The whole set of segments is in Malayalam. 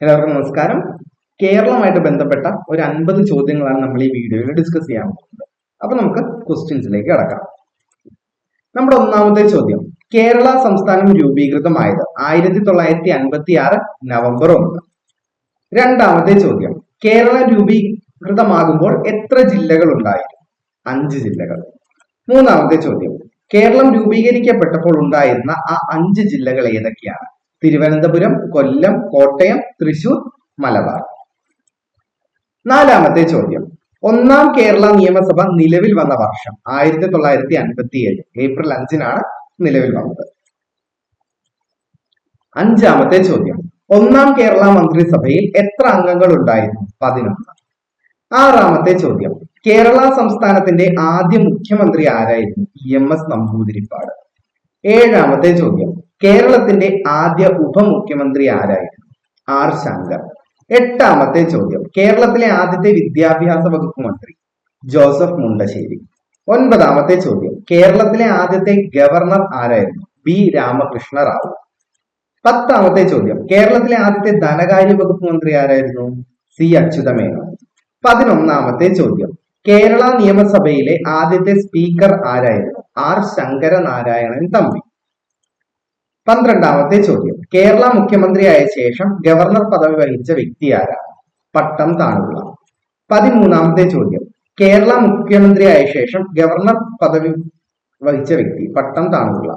എല്ലാവർക്കും നമസ്കാരം. കേരളമായിട്ട് ബന്ധപ്പെട്ട ഒരു 50 ചോദ്യങ്ങളാണ് നമ്മൾ ഈ വീഡിയോയിൽ ഡിസ്കസ് ചെയ്യാൻ പോകുന്നത്. അപ്പൊ നമുക്ക് ക്വസ്റ്റ്യൻസിലേക്ക് കടക്കാം. നമ്മുടെ ഒന്നാമത്തെ ചോദ്യം, കേരള സംസ്ഥാനം രൂപീകൃതമായത് 1956 നവംബർ 1. രണ്ടാമത്തെ ചോദ്യം, കേരളം രൂപീകൃതമാകുമ്പോൾ എത്ര ജില്ലകൾ ഉണ്ടായിരുന്നു? 5 ജില്ലകൾ. മൂന്നാമത്തെ ചോദ്യം, കേരളം രൂപീകരിക്കപ്പെട്ടപ്പോൾ ഉണ്ടായിരുന്ന ആ 5 ജില്ലകൾ ഏതൊക്കെയാണ്? തിരുവനന്തപുരം, കൊല്ലം, കോട്ടയം, തൃശൂർ, മലബാർ. നാലാമത്തെ ചോദ്യം, ഒന്നാം കേരള നിയമസഭ നിലവിൽ വന്ന വർഷം? 1957 ഏപ്രിൽ 5-നാണ് നിലവിൽ വന്നത്. അഞ്ചാമത്തെ ചോദ്യം, ഒന്നാം കേരള മന്ത്രിസഭയിൽ എത്ര അംഗങ്ങൾ ഉണ്ടായിരുന്നു? 11. ആറാമത്തെ ചോദ്യം, കേരള സംസ്ഥാനത്തിന്റെ ആദ്യ മുഖ്യമന്ത്രി ആരായിരുന്നു? EMS നമ്പൂതിരിപ്പാട്. ഏഴാമത്തെ ചോദ്യം, കേരളത്തിന്റെ ആദ്യ ഉപമുഖ്യമന്ത്രി ആരായിരുന്നു? R ശങ്കർ. എട്ടാമത്തെ ചോദ്യം, കേരളത്തിലെ ആദ്യത്തെ വിദ്യാഭ്യാസ വകുപ്പ് മന്ത്രി? ജോസഫ് മുണ്ടശ്ശേരി. ഒൻപതാമത്തെ ചോദ്യം, കേരളത്തിലെ ആദ്യത്തെ ഗവർണർ ആരായിരുന്നു? B രാമകൃഷ്ണ റാവു. പത്താമത്തെ ചോദ്യം, കേരളത്തിലെ ആദ്യത്തെ ധനകാര്യ വകുപ്പ് മന്ത്രി ആരായിരുന്നു? C അച്യുതമേനോൻ. 11ാമത്തെ ചോദ്യം, കേരള നിയമസഭയിലെ ആദ്യത്തെ സ്പീക്കർ ആരായിരുന്നു? R ശങ്കരനാരായണൻ തമ്പി. 12ാമത്തെ ചോദ്യം, കേരള മുഖ്യമന്ത്രിയായ ശേഷം ഗവർണർ പദവി വഹിച്ച വ്യക്തി ആരാണ്? പട്ടം താണുള്ള. 13ാമത്തെ ചോദ്യം, കേരള മുഖ്യമന്ത്രിയായ ശേഷം ഗവർണർ പദവി വഹിച്ച വ്യക്തി? പട്ടം താണുള്ള.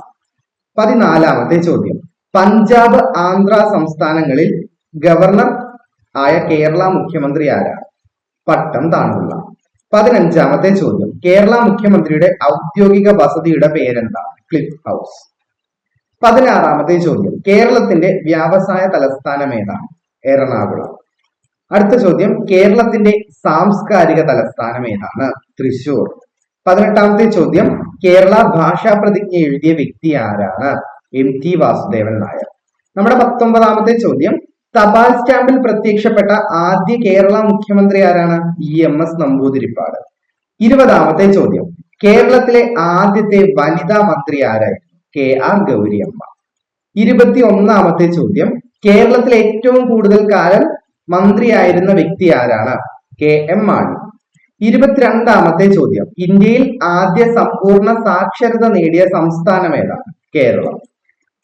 14ാമത്തെ ചോദ്യം, പഞ്ചാബ്, ആന്ധ്ര സംസ്ഥാനങ്ങളിൽ ഗവർണർ ആയ കേരള മുഖ്യമന്ത്രി ആരാണ്? പട്ടം താണുള്ള. 15ാമത്തെ ചോദ്യം, കേരള മുഖ്യമന്ത്രിയുടെ ഔദ്യോഗിക വസതിയുടെ പേരെന്താണ്? Cliff house. 16ാമത്തെ ചോദ്യം, കേരളത്തിന്റെ വ്യവസായ തലസ്ഥാനം ഏതാണ്? എറണാകുളം. അടുത്ത ചോദ്യം, കേരളത്തിന്റെ സാംസ്കാരിക തലസ്ഥാനം ഏതാണ്? തൃശൂർ. 18ാമത്തെ ചോദ്യം, കേരള ഭാഷാ പ്രതിജ്ഞ എഴുതിയ വ്യക്തി ആരാണ്? MT വാസുദേവൻ നായർ. നമ്മുടെ 19ാമത്തെ ചോദ്യം, തപാൽ സ്റ്റാമ്പിൽ പ്രത്യക്ഷപ്പെട്ട ആദ്യ കേരള മുഖ്യമന്ത്രി ആരാണ്? EMS നമ്പൂതിരിപ്പാട്. 20ാമത്തെ ചോദ്യം, കേരളത്തിലെ ആദ്യത്തെ വനിതാ മന്ത്രി ആരായിരുന്നു? KR ഗൗരിയമ്മ. 21ാമത്തെ ചോദ്യം, കേരളത്തിലെ ഏറ്റവും കൂടുതൽ കാലം മന്ത്രിയായിരുന്ന വ്യക്തി ആരാണ്? KM മാണി. 22ാമത്തെ ചോദ്യം, ഇന്ത്യയിൽ ആദ്യ സമ്പൂർണ്ണ സാക്ഷരത നേടിയ സംസ്ഥാനം ഏതാണ്? കേരളം.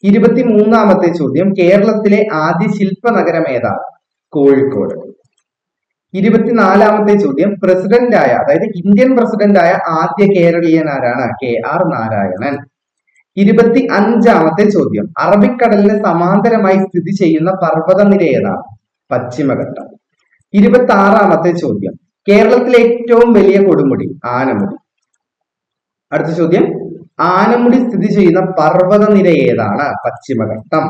23ാമത്തെ ചോദ്യം, കേരളത്തിലെ ആദ്യ ശില്പനഗരം ഏതാണ്? കോഴിക്കോട്. 24ാമത്തെ ചോദ്യം, പ്രസിഡന്റായ അതായത് ഇന്ത്യൻ പ്രസിഡന്റായ ആദ്യ കേരളീയൻ ആരാണ്? KR നാരായണൻ. 25ാമത്തെ ചോദ്യം, അറബിക്കടലിന് സമാന്തരമായി സ്ഥിതി ചെയ്യുന്ന പർവ്വതനിര ഏതാണ്? പശ്ചിമഘട്ടം. 26ാമത്തെ ചോദ്യം, കേരളത്തിലെ ഏറ്റവും വലിയ കൊടുമുടി? ആനമുടി. അടുത്ത ചോദ്യം, ആനമുടി സ്ഥിതി ചെയ്യുന്ന പർവ്വതനിര ഏതാണ്? പശ്ചിമഘട്ടം.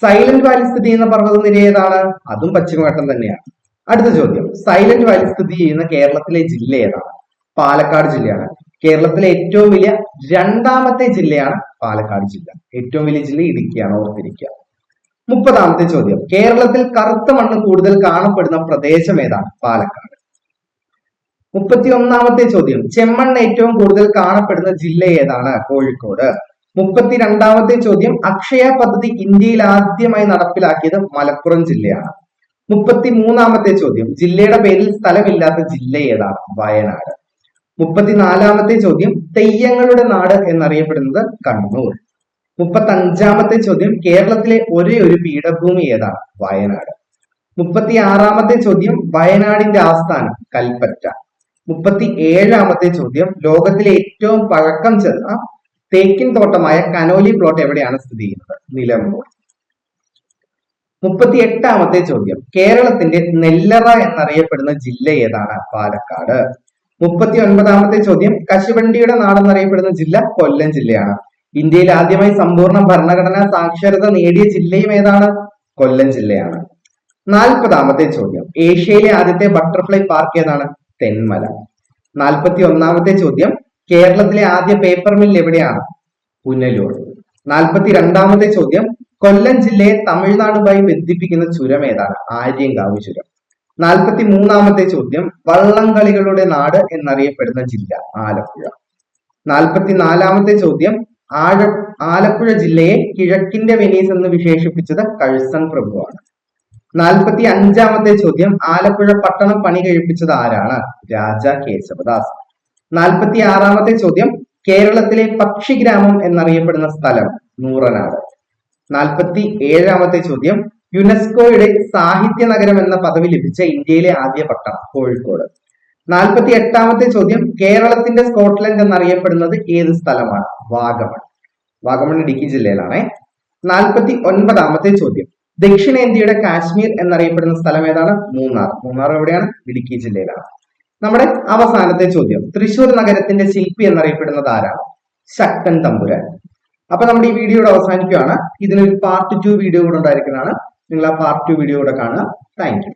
സൈലന്റ് വാലി സ്ഥിതി ചെയ്യുന്ന പർവ്വതനിര ഏതാണ്? അതും പശ്ചിമഘട്ടം തന്നെയാണ്. അടുത്ത ചോദ്യം, സൈലന്റ് വാലി സ്ഥിതി ചെയ്യുന്ന കേരളത്തിലെ ജില്ല ഏതാണ്? പാലക്കാട് ജില്ലയാണ്. കേരളത്തിലെ ഏറ്റവും വലിയ രണ്ടാമത്തെ ജില്ലയാണ് പാലക്കാട് ജില്ല. ഏറ്റവും വലിയ ജില്ല ഇടുക്കിയാണ്, ഓർത്തിരിക്കുക. 30ാമത്തെ ചോദ്യം, കേരളത്തിൽ കറുത്ത മണ്ണ് കൂടുതൽ കാണപ്പെടുന്ന പ്രദേശം ഏതാണ്? പാലക്കാട്. 31ാമത്തെ ചോദ്യം, ചെമ്മണ്ണ് ഏറ്റവും കൂടുതൽ കാണപ്പെടുന്ന ജില്ല ഏതാണ്? കോഴിക്കോട്. 32ാമത്തെ ചോദ്യം, അക്ഷയ പദ്ധതി ഇന്ത്യയിൽ ആദ്യമായി നടപ്പിലാക്കിയത് മലപ്പുറം ജില്ലയാണ്. 33ാമത്തെ ചോദ്യം, ജില്ലയുടെ പേരിൽ സ്ഥലമില്ലാത്ത ജില്ല ഏതാണ്? വയനാട്. 34ാമത്തെ ചോദ്യം, തെയ്യങ്ങളുടെ നാട് എന്നറിയപ്പെടുന്നത് കണ്ണൂർ. 35ാമത്തെ ചോദ്യം, കേരളത്തിലെ ഒരേ ഒരു പീഠഭൂമി ഏതാണ്? വയനാട്. 36ാമത്തെ ചോദ്യം, വയനാടിന്റെ ആസ്ഥാനം? കൽപ്പറ്റ. 37ാമത്തെ ചോദ്യം, ലോകത്തിലെ ഏറ്റവും പഴക്കം ചെന്ന തേക്കിൻ തോട്ടമായ കനോലി പ്ലോട്ട് എവിടെയാണ് സ്ഥിതി ചെയ്യുന്നത്? നിലമ്പൂർ. 38ാമത്തെ ചോദ്യം, കേരളത്തിന്റെ നെല്ലറ എന്നറിയപ്പെടുന്ന ജില്ല ഏതാണ്? പാലക്കാട്. 39ാമത്തെ ചോദ്യം, കശുവണ്ടിയുടെ നാടെന്നറിയപ്പെടുന്ന ജില്ല? കൊല്ലം ജില്ലയാണ്. ഇന്ത്യയിൽ ആദ്യമായി സമ്പൂർണ്ണ ഭരണഘടനാ സാക്ഷരത നേടിയ ജില്ലയും ഏതാണ്? കൊല്ലം ജില്ലയാണ്. 40ാമത്തെ ചോദ്യം, ഏഷ്യയിലെ ആദ്യത്തെ ബട്ടർഫ്ലൈ പാർക്ക് ഏതാണ്? തെന്മല. 41ാമത്തെ ചോദ്യം, കേരളത്തിലെ ആദ്യ പേപ്പർ മിൽ എവിടെയാണ്? പുനലൂർ. 42ാമത്തെ ചോദ്യം, കൊല്ലം ജില്ലയെ തമിഴ്നാടുമായി ബന്ധിപ്പിക്കുന്ന ചുരം ഏതാണ്? ആര്യങ്കാവ് ചുരം. 43ാമത്തെ ചോദ്യം, വള്ളംകളികളുടെ നാട് എന്നറിയപ്പെടുന്ന ജില്ല? ആലപ്പുഴ. 44ാമത്തെ ചോദ്യം, ആലപ്പുഴ ജില്ലയെ കിഴക്കിന്റെ വെനീസ് എന്ന് വിശേഷിപ്പിച്ചത് കഴ്സൺ പ്രഭുവാണ്. 45-ാമത്തെ ചോദ്യം, ആലപ്പുഴ പട്ടണം പണി കഴിപ്പിച്ചത് ആരാണ്? രാജ കേശവദാസ്. 46-ാമത്തെ ചോദ്യം, കേരളത്തിലെ പക്ഷിഗ്രാമം എന്നറിയപ്പെടുന്ന സ്ഥലം? നൂറനാട്. 47-ാമത്തെ ചോദ്യം, യുനെസ്കോയുടെ സാഹിത്യ നഗരം എന്ന പദവി ലഭിച്ച ഇന്ത്യയിലെ ആദ്യ പട്ടണം? കോഴിക്കോട്. 48-ാമത്തെ ചോദ്യം, കേരളത്തിന്റെ സ്കോട്ട്ലൻഡ് എന്നറിയപ്പെടുന്നത് ഏത് സ്ഥലമാണ്? വാഗമൺ. വാഗമൺ ഇടുക്കി ജില്ലയിലാണേ. 49-ാമത്തെ ചോദ്യം, ദക്ഷിണേന്ത്യയുടെ കാശ്മീർ എന്നറിയപ്പെടുന്ന സ്ഥലം ഏതാണ്? മൂന്നാർ. മൂന്നാർ എവിടെയാണ്? ഇടുക്കി ജില്ലയിലാണ്. നമ്മുടെ അവസാനത്തെ ചോദ്യം, തൃശൂർ നഗരത്തിന്റെ ശില്പി എന്നറിയപ്പെടുന്നത് ആരാണ്? ശക്തൻ തമ്പുരാൻ. അപ്പൊ നമ്മുടെ ഈ വീഡിയോയുടെ അവസാനിക്കുകയാണ്. ഇതിനൊരു പാർട്ട് 2 വീഡിയോ കൂടെ ഉണ്ടായിരിക്കുന്നതാണ്. നിങ്ങൾ ആ പാർട്ട് 2 വീഡിയോ കൂടെ കാണുക. Thank you.